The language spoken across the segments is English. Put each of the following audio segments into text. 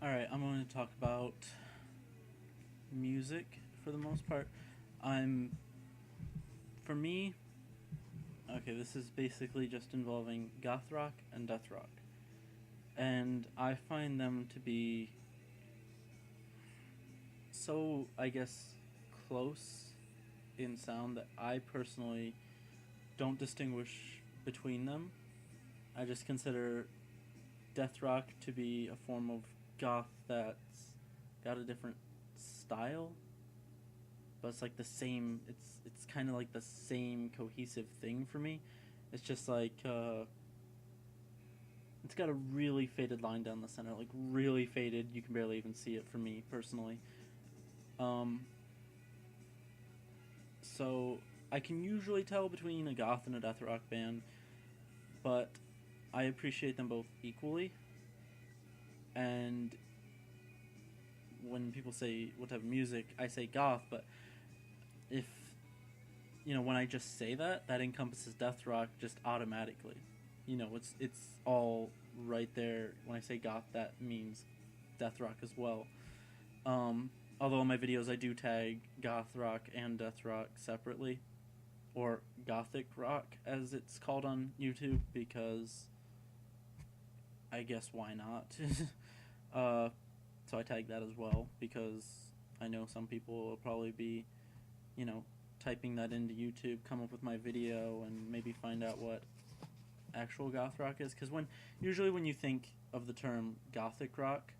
Alright, I'm going to talk about music for the most part. For me, okay, this is basically just involving Goth Rock and Deathrock. And I find them to be so, I guess, close in sound that I personally don't distinguish between them. I just consider Deathrock to be a form of goth that's got a different style, but it's like the same. It's kind of like the same cohesive thing for me. It's just like it's got a really faded line down the center, like really faded. You can barely even see it for me personally. Um, so I can usually tell between a goth and a death rock band, but I appreciate them both equally. And when people say what type of music, I say goth, but if when I just say that, that encompasses death rock just automatically. It's all right there. When I say goth, that means death rock as well. Although in my videos I do tag goth rock and death rock separately, or Gothic rock as it's called on YouTube, because I guess why not? So I tag that as well because I know some people will probably be, typing that into YouTube, come up with my video, and maybe find out what actual goth rock is. Because usually when you think of the term Gothic rock,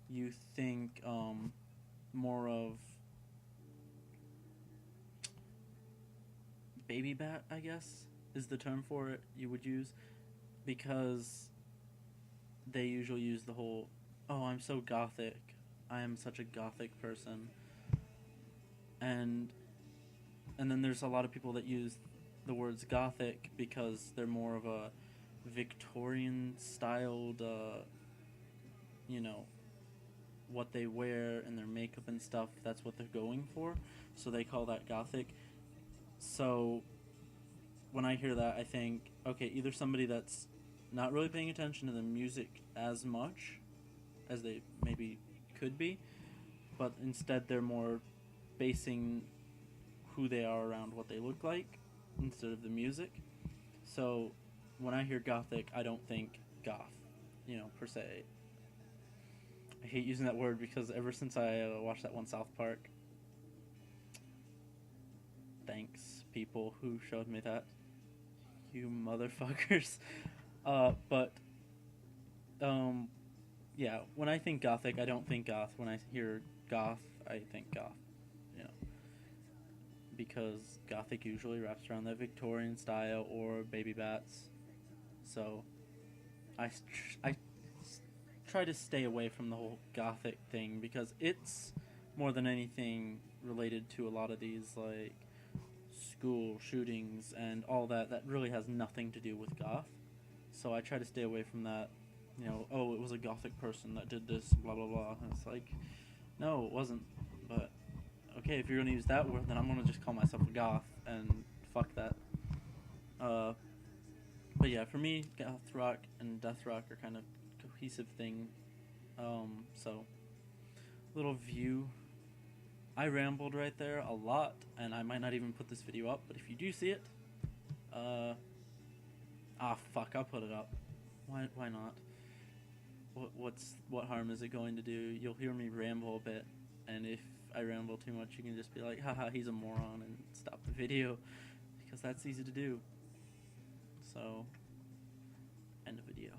you think more of Baby Bat, I guess, is the term for it you would use, because they usually use the whole, oh, I'm so gothic, I am such a gothic person, and then there's a lot of people that use the words gothic because they're more of a Victorian styled, what they wear and their makeup and stuff, that's what they're going for, so they call that gothic. So when I hear that, I think, okay, either somebody that's not really paying attention to the music as much as they maybe could be, but instead they're more basing who they are around what they look like instead of the music. So when I hear gothic, I don't think goth, per se. I hate using that word because ever since I watched that one South Park, thanks people who showed me that, you motherfuckers. But yeah, when I think gothic, I don't think goth. When I hear goth, I think goth, you know, because gothic usually wraps around that Victorian style or Baby Bats. So I try to stay away from the whole gothic thing because it's more than anything related to a lot of these like school shootings and all that really has nothing to do with goth. So I try to stay away from that. Oh, it was a gothic person that did this, blah blah blah. And it's like, no, it wasn't. But okay, if you're gonna use that word, then I'm gonna just call myself a goth and fuck that. But yeah, for me, goth rock and death rock are kind of cohesive thing. So little view. I rambled right there a lot, and I might not even put this video up. But if you do see it, fuck, I'll put it up. Why not? What harm is it going to do? You'll hear me ramble a bit, and if I ramble too much, you can just be like, haha, he's a moron, and stop the video, because that's easy to do. So, end of video.